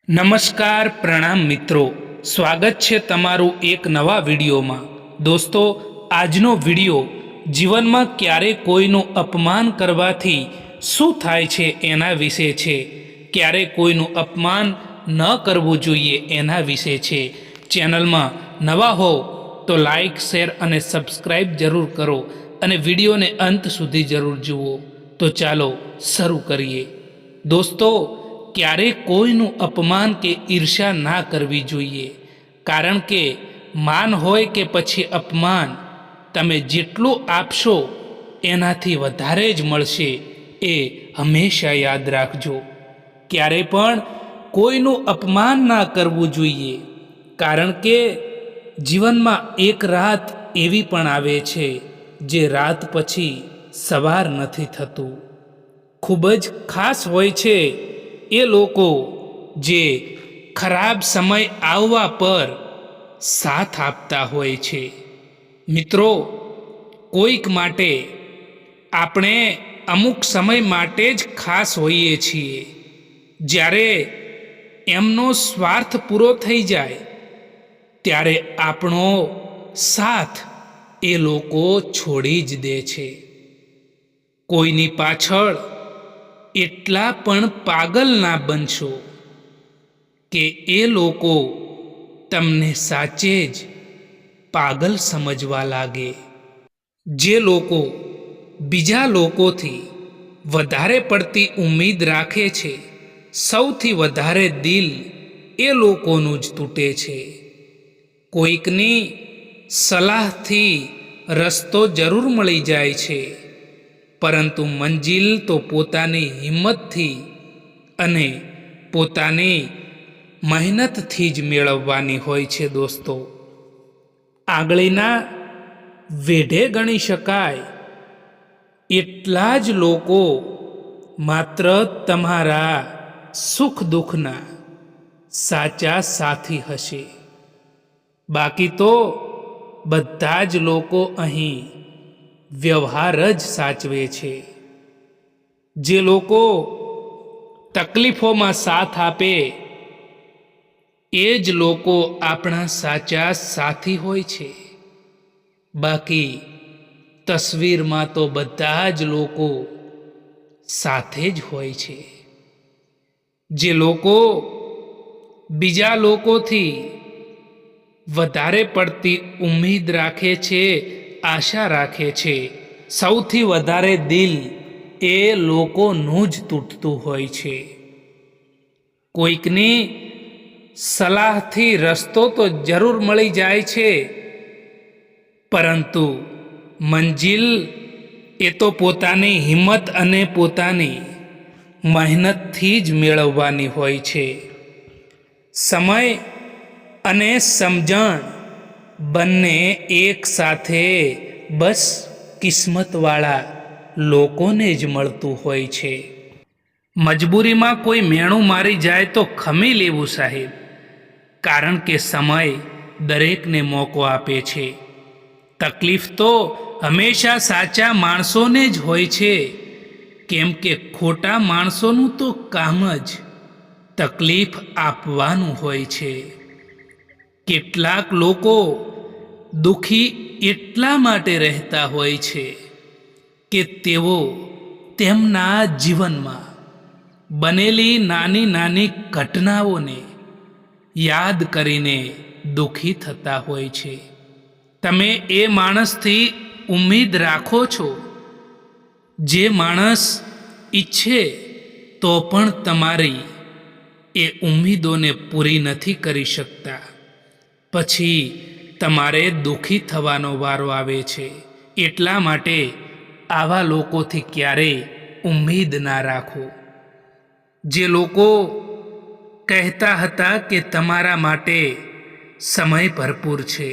નમસ્કાર પ્રણામ મિત્રો, સ્વાગત છે તમારું એક નવા વિડીયોમાં। દોસ્તો, આજનો વિડીયો જીવનમાં ક્યારે કોઈનું અપમાન કરવાથી શું થાય છે એના વિશે છે। ક્યારે કોઈનું અપમાન ન કરવું જોઈએ એના વિશે છે। ચેનલમાં નવા હો તો લાઈક, શેર અને સબસ્ક્રાઈબ જરૂર કરો અને વિડીયોને અંત સુધી જરૂર જુઓ। તો ચાલો શરૂ કરીએ। દોસ્તો, ક્યારે કોઈનું અપમાન કે ઈર્ષ્યા ના કરવી જોઈએ, કારણ કે માન હોય કે પછી અપમાન, તમે જેટલું આપશો એનાથી વધારે જ મળશે, એ હંમેશા યાદ રાખજો। ક્યારે પણ કોઈનું અપમાન ના કરવું જોઈએ, કારણ કે જીવનમાં એક રાત એવી પણ આવે છે જે રાત પછી સવાર નથી થતું। ખૂબ જ ખાસ હોય છે એ લોકો જે ખરાબ સમય આવવા પર સાથ આપતા હોય છે। મિત્રો, કોઈક માટે આપણે અમુક સમય માટે જ ખાસ હોઈએ છીએ। જ્યારે એમનો સ્વાર્થ પૂરો થઈ જાય ત્યારે આપણો સાથ એ લોકો છોડી જ દે છે। કોઈની પાછળ એટલા પણ પાગલ ના બનશો કે એ લોકો તમને સાચે જ પાગલ સમજવા લાગે। જે લોકો બીજા લોકોથી વધારે પડતી ઉમ્મીદ રાખે છે, સૌથી વધારે દિલ એ લોકોનું જ તૂટે છે। કોઈકની સલાહથી રસ્તો જરૂર મળી જાય છે, પરંતુ મંજિલ તો પોતાની હિંમતથી અને પોતાની મહેનતથી જ મેળવવાની હોય છે। દોસ્તો, આંગળીના વેઢે ગણી શકાય એટલા જ લોકો માત્ર તમારા સુખ દુઃખના સાચા સાથી હશે। બાકી તો બધા જ લોકો અહીં વ્યવહાર જ સાચવે છે। જે લોકો તકલીફોમાં સાથ આપે એ જ લોકો આપણા સાચા સાથી હોય છે। બાકી તસવીરમાં તો બધા જ લોકો સાથે જ હોય છે। જે લોકો બીજા લોકોથી વધારે પડતી ઉમ્મીદ રાખે છે, આશા રાખે છે, સૌથી વધારે દિલ એ લોકોનું જ તૂટતું હોય છે। કોઈકની સલાહથી રસ્તો તો જરૂર મળી જાય છે, પરંતુ મંજિલ એ તો પોતાની હિંમત અને પોતાની મહેનતથી જ મેળવવાની હોય છે। સમય અને સમજણ બંને એક સાથે બસ કિસ્મતવાળા લોકોને જ મળતું હોય છે। મજબૂરીમાં કોઈ મેણું મારી જાય તો ખમી લેવું સાહેબ, કારણ કે સમય દરેકને મોકો આપે છે। તકલીફ તો હંમેશા સાચા માણસોને જ હોય છે, કેમ કે ખોટા માણસોનું તો કામ જ તકલીફ આપવાનું હોય છે। કેટલાક લોકો દુઃખી એટલા માટે રહેતા હોય છે કે તેઓ તેમના જીવનમાં બનેલી નાની નાની ઘટનાઓને યાદ કરીને દુઃખી થતા હોય છે। તમે એ માણસથી ઉમ્મીદ રાખો છો, જે માણસ ઈચ્છે તો પણ તમારી એ ઉમ્મીદોને પૂરી નથી કરી શકતા, પછી તમારે દુઃખી થવાનો વારો આવે છે। એટલા માટે આવા લોકોથી ક્યારેય ઉમ્મીદ ના રાખો। જે લોકો કહેતા હતા કે તમારા માટે સમય ભરપૂર છે,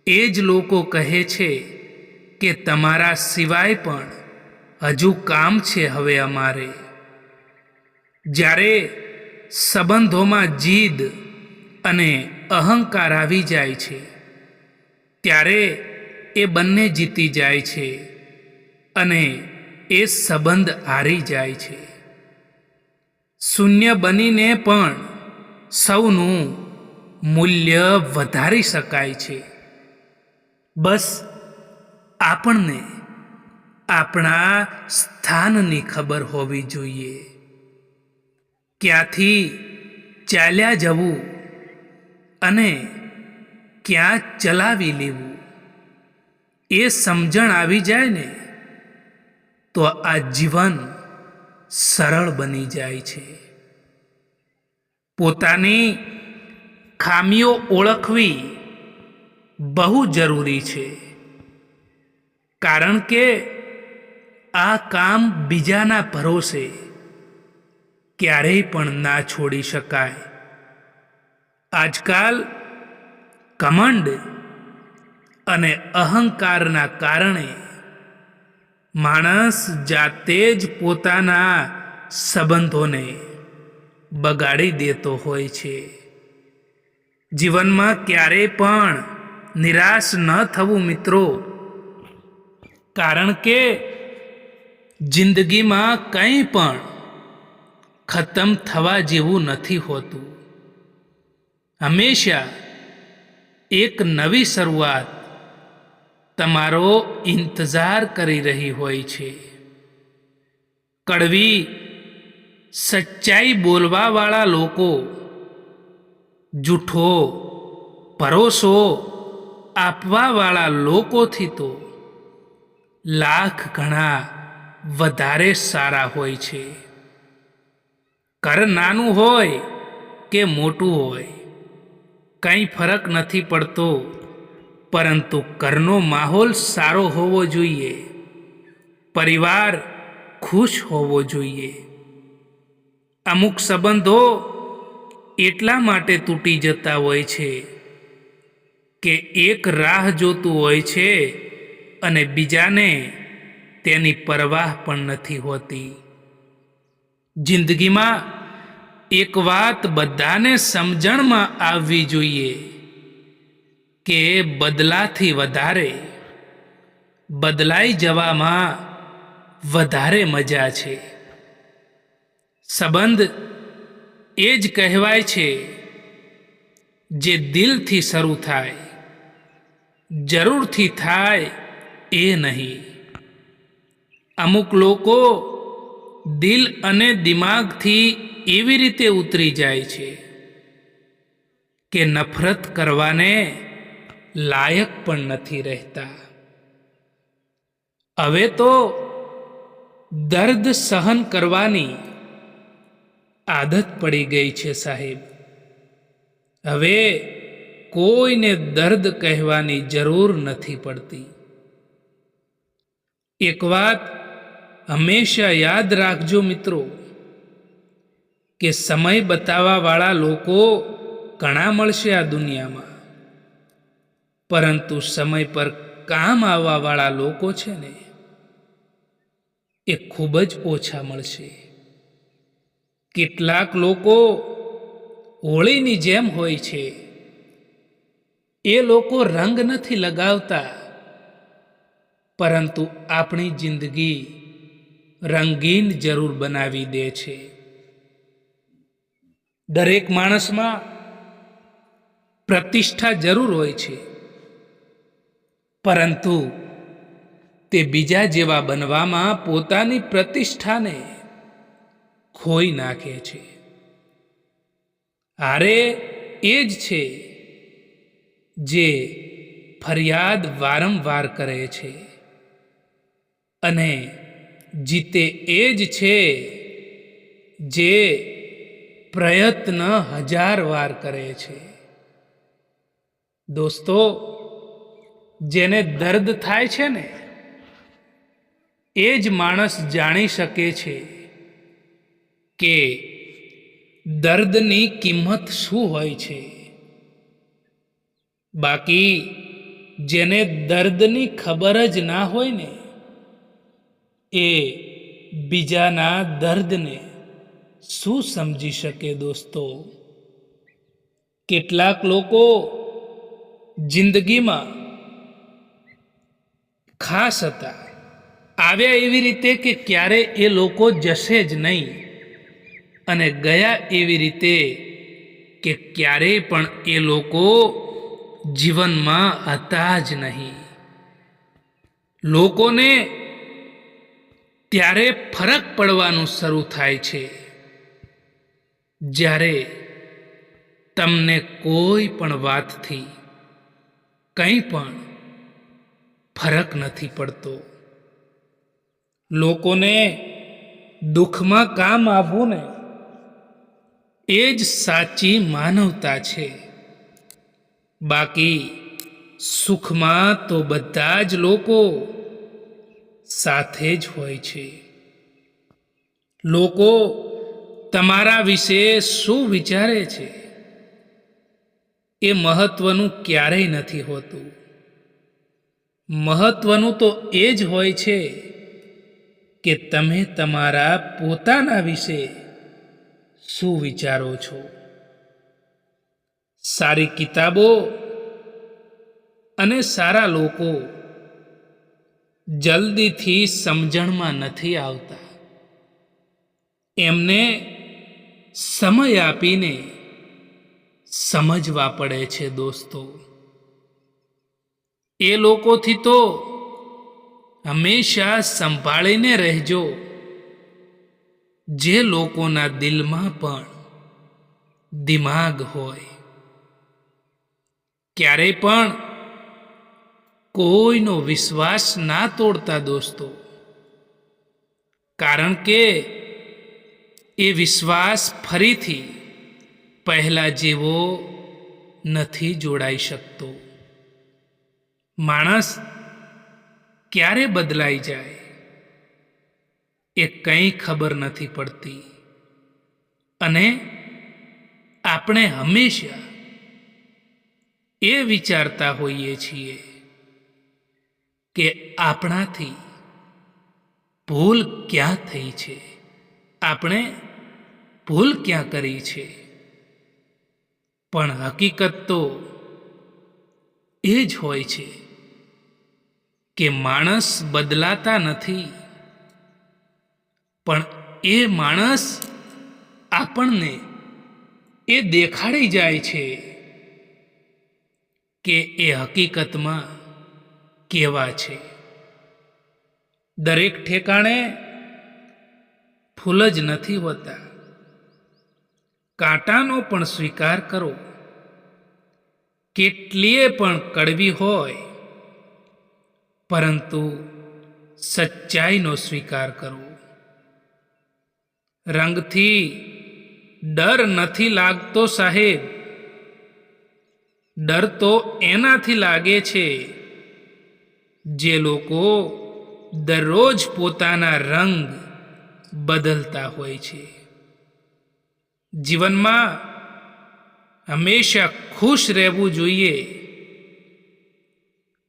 એ જ લોકો કહે છે કે તમારા સિવાય પણ હજુ કામ છે હવે અમારે। જ્યારે સંબંધોમાં જીદ અને અહંકાર આવી જાય છે, ત્યારે એ બંને જીતી જાય છે અને એ સંબંધ હારી જાય છે। શૂન્ય બનીને પણ સૌનું મૂલ્ય વધારી શકાય છે. બસ આપણને આપણા સ્થાનની ખબર હોવી જોઈએ. ક્યાંથી ચાલ્યા જવું અને ક્યાં ચલાવી લેવું એ સમજણ આવી જાય ને તો આ જીવન સરળ બની જાય છે. પોતાની ખામીઓ ઓળખવી બહુ જરૂરી છે, કારણ કે આ કામ બીજાના ભરોસે ક્યારેય પણ ના છોડી શકાય. આજકાલ ઘમંડ અને અહંકારના કારણે માણસ જાતે જ પોતાના સંબંધોને બગાડી દેતો હોય છે. જીવનમાં ક્યારેય પણ નિરાશ ન થવું મિત્રો, કારણ કે જિંદગીમાં કંઈ પણ ખતમ થવા જેવું નથી હોતું. હંમેશા એક નવી શરૂઆત તમારો ઇંતજાર કરી રહી હોય છે. કડવી સચ્ચાઈ બોલવાવાળા લોકો, જૂઠો ભરોસો આપવાવાળા લોકોથી તો લાખ ગણા વધારે સારા હોય છે. ઘર નાનું હોય કે મોટું હોય કંઈ ફરક નથી પડતો, પરંતુ ઘરનો માહોલ સારો હોવો જોઈએ, પરિવાર ખુશ હોવો જોઈએ. અમુક સંબંધો એટલા માટે તૂટી જતા હોય છે કે એક રાહ જોતું હોય છે અને બીજાને તેની પરવાહ પણ નથી હોતી. જિંદગીમાં એક વાત બધાને સમજણમાં આવવી જોઈએ કે બદલાથી વધારે બદલાઈ જવામાં વધારે મજા છે. સંબંધ એ જ કહેવાય છે જે દિલથી શરૂ થાય, જરૂરથી થાય એ નહીં. અમુક લોકો દિલ અને દિમાગથી એવી રીતે ઉતરી જાય છે કે નફરત કરવાને લાયક પણ નથી રહેતા. હવે તો દર્દ સહન કરવાની આદત પડી ગઈ છે સાહેબ. હવે કોઈને દર્દ કહેવાની જરૂર નથી પડતી. એક વાત હંમેશા યાદ રાખજો મિત્રો, કે સમય બતાવવાવાળા લોકો ઘણા મળશે આ દુનિયામાં, પરંતુ સમય પર કામ આવવાવાળા લોકો છે ને એ ખૂબ જ ઓછા મળશે. કેટલાક લોકો હોળીની જેમ હોય છે. એ લોકો રંગ નથી લગાવતા, પરંતુ આપણી જિંદગી રંગીન જરૂર બનાવી દે છે. દરેક માણસમાં પ્રતિષ્ઠા જરૂર હોય છે, પરંતુ તે બીજા જેવા બનવામાં પોતાની પ્રતિષ્ઠાને ખોઈ નાખે છે. હારે એ જ છે જે ફરિયાદ વારંવાર કરે છે, અને જીતે એ જ છે જે પ્રયત્ન 1000 વાર કરે છે. દોસ્તો, જેને દર્દ થાય છે ને એ જ માણસ જાણી શકે છે કે દર્દની કિંમત શું હોય છે. બાકી જેને દર્દની ખબર જ ના હોય ને એ બીજાના દર્દને શું સમજી શકે. દોસ્તો, કેટલાક લોકો જિંદગીમાં ખાસ હતા, આવ્યા એવી રીતે કે ક્યારે એ લોકો જશે જ નહીં, અને ગયા એવી રીતે કે ક્યારેય પણ એ લોકો જીવનમાં હતા જ નહીં. લોકોને ત્યારે ફરક પડવાનું શરૂ થાય છે જ્યારે તમને કોઈ પણ વાતથી કંઈ પણ ફરક નથી પડતો. લોકોને દુઃખમાં કામ આવવું ને એ જ સાચી માનવતા છે. બાકી સુખમાં તો બધા જ લોકો સાથે જ હોય છે. લોકો તમારા વિશે શું વિચારે છે એ મહત્વનું ક્યારેય નથી હોતું. મહત્વનું તો એ જ હોય છે કે તમે તમારા પોતાના વિશે શું વિચારો છો. સારી કિતાબો અને સારા લોકો જલ્દીથી સમજણમાં નથી આવતા. એમને સમય આપીને સમજવા પડે છે દોસ્તો. એ લોકોથી તો હંમેશા સંભાળીને રહેજો જે લોકોના દિલમાં પણ દિમાગ હોય. ક્યારેય પણ કોઈનો વિશ્વાસ ના તોડતા દોસ્તો, કારણ કે એ વિશ્વાસ ફરીથી પહેલા જેવો નથી જોડાઈ શકતો. માણસ ક્યારે બદલાઈ જાય એ કંઈ ખબર નથી પડતી. અને આપણે હંમેશા એ વિચારતા હોઈએ છીએ કે આપણાથી ભૂલ ક્યાં થઈ છે, આપણે ભૂલ ક્યાં કરી છે. પણ હકીકત તો એ જ હોય છે કે માણસ બદલાતા નથી, પણ એ માણસ આપણને એ દેખાડી જાય છે કે એ હકીકતમાં કેવા છે. દરેક ઠેકાણે ફૂલ જ નથી હોતા. કાંટાનો પણ સ્વીકાર કરો. કેટલીય પણ કડવી હોય પરંતુ સચ્ચાઈનો સ્વીકાર કરો. રંગથી ડર નથી લાગતો સાહેબ, ડર તો એનાથી લાગે છે જે લોકો દરરોજ પોતાના રંગ બદલતા હોય છે. જીવનમાં હંમેશા ખુશ રહેવું જોઈએ,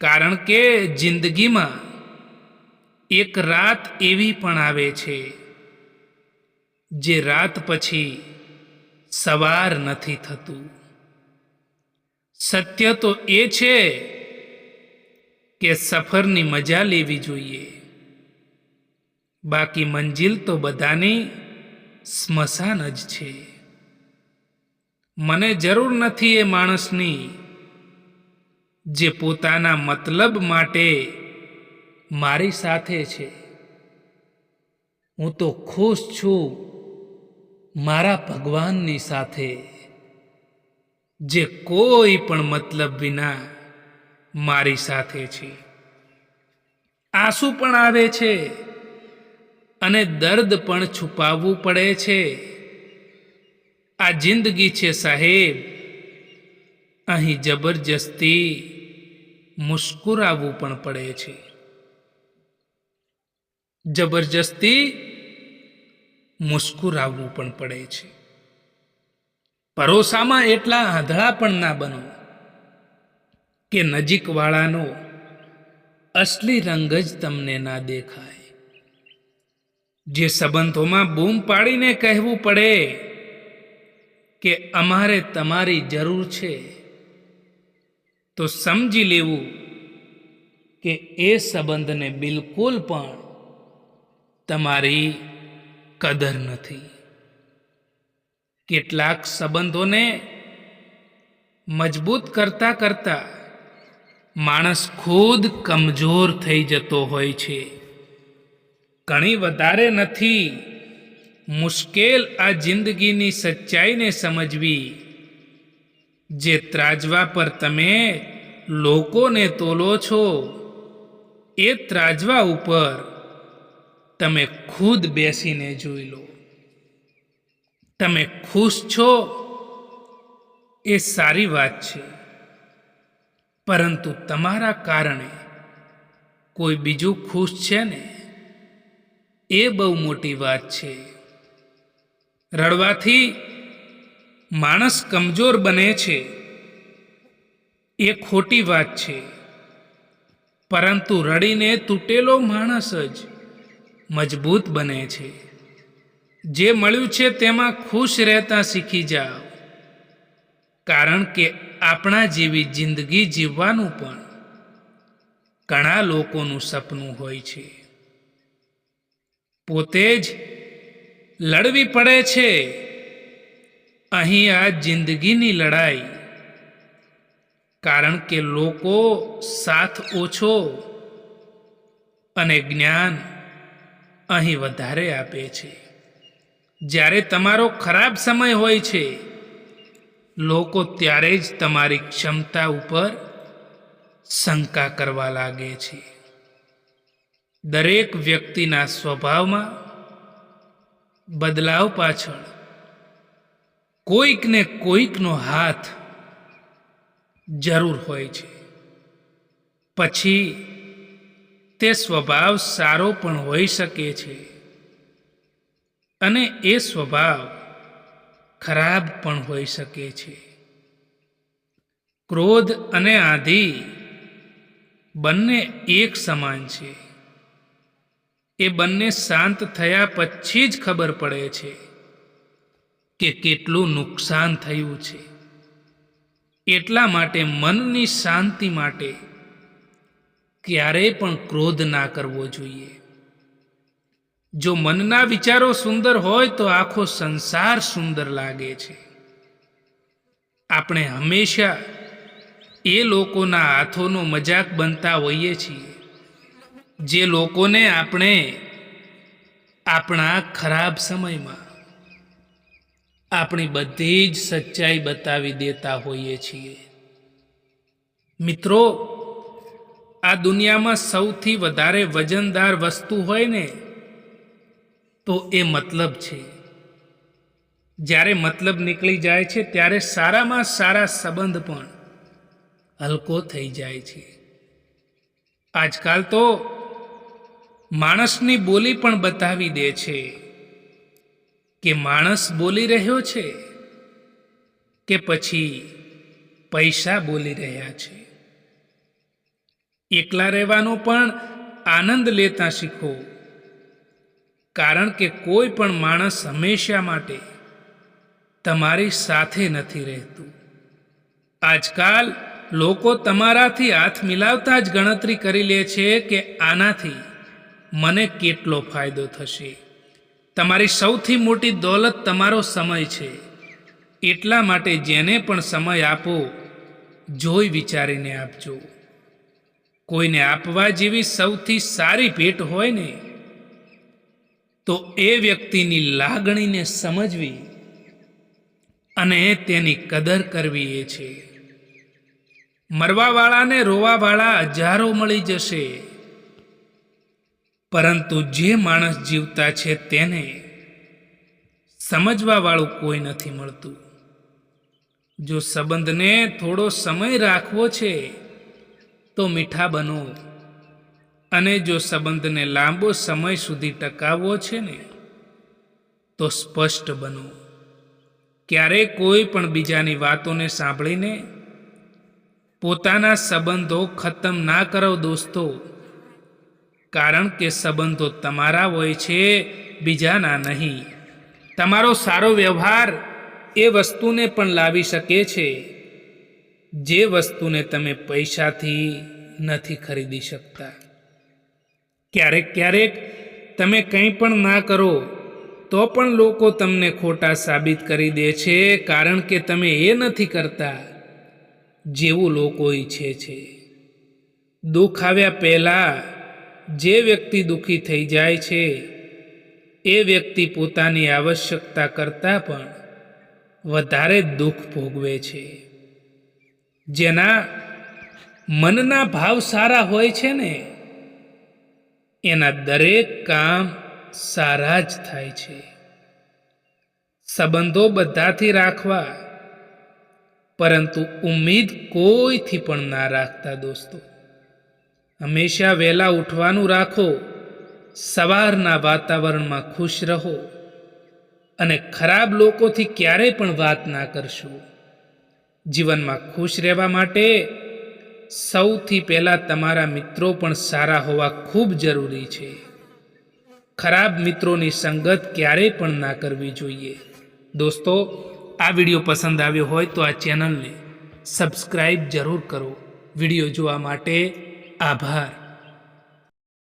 કારણ કે જિંદગીમાં એક રાત એવી પણ આવે છે જે રાત પછી સવાર નથી થતું. સત્ય તો એ છે કે સફરની મજા લેવી જોઈએ, બાકી મંજિલ તો બધાની સ્મશાન જ છે. મને જરૂર નથી એ માણસની જે પોતાના મતલબ માટે મારી સાથે છે. હું તો ખુશ છું મારા ભગવાનની સાથે, જે કોઈ પણ મતલબ વિના મારી સાથે છે. આંસુ પણ આવે છે અને દર્દ પણ છુપાવવું પડે છે. આ જિંદગી છે સાહેબ, અહીં જબરજસ્તી મુસ્કુરાવવું પણ પડે છે. જબરજસ્તી મુસ્કુરાવવું પણ પડે છે. ભરોસામાં એટલા આંધળા પણ ના બનો કે નજીકવાળાનો અસલી રંગ જ તમને ના દેખાય. જે સંબંધોમાં બૂમ પાડીને કહેવું પડે કે અમારે તમારી જરૂર છે, તો સમજી લેવું કે એ સંબંધને બિલકુલ પણ તમારી કદર નથી. કેટલાક સંબંધોને મજબૂત કરતાં કરતાં માણસ ખુદ કમજોર થઈ જતો હોય છે. ઘણી વધારે નથી મુશ્કેલ આ જિંદગીની સચ્ચાઈને સમજવી. જે ત્રાજવા પર તમે લોકોને તોલો છો, એ ત્રાજવા ઉપર તમે ખુદ બેસીને જોઈ લો. તમે ખુશ છો એ સારી વાત છે, પરંતુ તમારા કારણે કોઈ બીજું ખુશ છે ને, એ બહુ મોટી વાત છે. રડવાથી માણસ કમજોર બને છે એ ખોટી વાત છે, પરંતુ રડીને તૂટેલો માણસ જ મજબૂત બને છે. જે મળ્યું છે તેમાં ખુશ રહેતા શીખી જાઓ, કારણ કે આપણા જેવી જિંદગી જીવવાનું પણ ઘણા લોકોનું સપનું હોય છે. પોતે જ લડવી પડે છે અહીં આ જિંદગીની લડાઈ, કારણ કે લોકો સાથ ઓછો અને જ્ઞાન અહીં વધારે આપે છે. જ્યારે તમારો ખરાબ સમય હોય છે, લોકો ત્યારે જ તમારી ક્ષમતા ઉપર શંકા કરવા લાગે છે. દરેક વ્યક્તિના સ્વભાવમાં બદલાવ પાછળ કોઈકને કોઈકનો હાથ જરૂર હોય છે. પછી તે સ્વભાવ સારો પણ હોઈ શકે છે અને એ સ્વભાવ ખરાબ પણ હોઈ શકે છે. ક્રોધ અને આંધી બંને એક સમાન છે. એ બંને શાંત થયા પછી જ ખબર પડે છે કે કેટલું નુકસાન થયું છે. એટલા માટે મનની શાંતિ માટે ક્યારેય પણ ક્રોધ ના કરવો જોઈએ. જો મનના વિચારો સુંદર હોય તો આખો સંસાર સુંદર લાગે છે. આપણે હંમેશા એ લોકોના હાથોનો મજાક બનતા હોઈએ છીએ જે લોકોને આપણે આપણા ખરાબ સમયમાં આપણી બધી જ સચ્ચાઈ બતાવી દેતા હોઈએ છીએ. મિત્રો, આ દુનિયામાં સૌથી વધારે વજનદાર વસ્તુ હોય ને, તો એ મતલબ છે. જ્યારે મતલબ નીકળી જાય છે ત્યારે સારામાં સારા સંબંધ પણ હલકો થઈ જાય છે. આજકાલ તો માણસની બોલી પણ બતાવી દે છે કે માણસ બોલી રહ્યો છે કે પછી પૈસા બોલી રહ્યા છે. એકલા રહેવાનો પણ આનંદ લેતા શીખો, કારણ કે કોઈ પણ માણસ હંમેશા માટે તમારી સાથે નથી રહેતું. આજકાલ લોકો તમારાથી હાથ મિલાવતા જ ગણતરી કરી લે છે કે આનાથી મને કેટલો ફાયદો થશે. તમારી સૌથી મોટી દોલત તમારો સમય છે. એટલા માટે જેને પણ સમય આપો, જોઈ વિચારીને આપજો. કોઈને આપવા જેવી સૌથી સારી ભેટ હોય ને, તો એ વ્યક્તિની લાગણીને સમજવી અને તેની કદર કરવી એ છે. મરવાવાળાને રોવાવાળા હજારો મળી જશે, પરંતુ જે માણસ જીવતા છે તેને સમજવાવાળું કોઈ નથી મળતું. જો સંબંધને થોડો સમય રાખવો છે તો મીઠા બનો, અને જો સંબંધને લાંબો સમય સુધી ટકાવવો છે ને, તો સ્પષ્ટ બનો. ક્યારેય કોઈ પણ બીજાની વાતોને સાંભળીને પોતાના સંબંધો ખતમ ના કરો દોસ્તો, કારણ કે સંબંધો તમારા હોય છે, બીજાના નહીં. તમારો સારો વ્યવહાર એ વસ્તુને પણ લાવી શકે છે જે વસ્તુને તમે પૈસાથી નથી ખરીદી શકતા. ક્યારેક તમે કંઈ પણ ના કરો તો પણ લોકો તમને ખોટા સાબિત કરી દે છે, કારણ કે તમે એ નથી કરતા જેવું લોકો ઈચ્છે છે. દુઃખ આવ્યા પહેલાં જે વ્યક્તિ દુઃખી થઈ જાય છે એ વ્યક્તિ પોતાની આવશ્યકતા કરતાં પણ વધારે દુઃખ ભોગવે છે. જેના મનના ભાવ સારા હોય છે ને એના દરેક કામ સારા જ થાય છે. સંબંધો બધાથી રાખવા, પરંતુ ઉમ્મીદ કોઈથી પણ ના રાખતા દોસ્તો. હંમેશા વહેલા ઉઠવાનું રાખો, સવારના વાતાવરણમાં ખુશ રહો અને ખરાબ લોકોથી ક્યારેય પણ વાત ના કરશો. જીવનમાં ખુશ રહેવા માટે સૌથી પહેલાં તમારા મિત્રો પણ સારા હોવા ખૂબ જરૂરી છે. ખરાબ મિત્રોની સંગત ક્યારેય પણ ના કરવી જોઈએ. દોસ્તો, આ વિડીયો પસંદ આવ્યો હોય તો આ ચેનલને સબસ્ક્રાઈબ જરૂર કરો. વિડીયો જોવા માટે આભાર.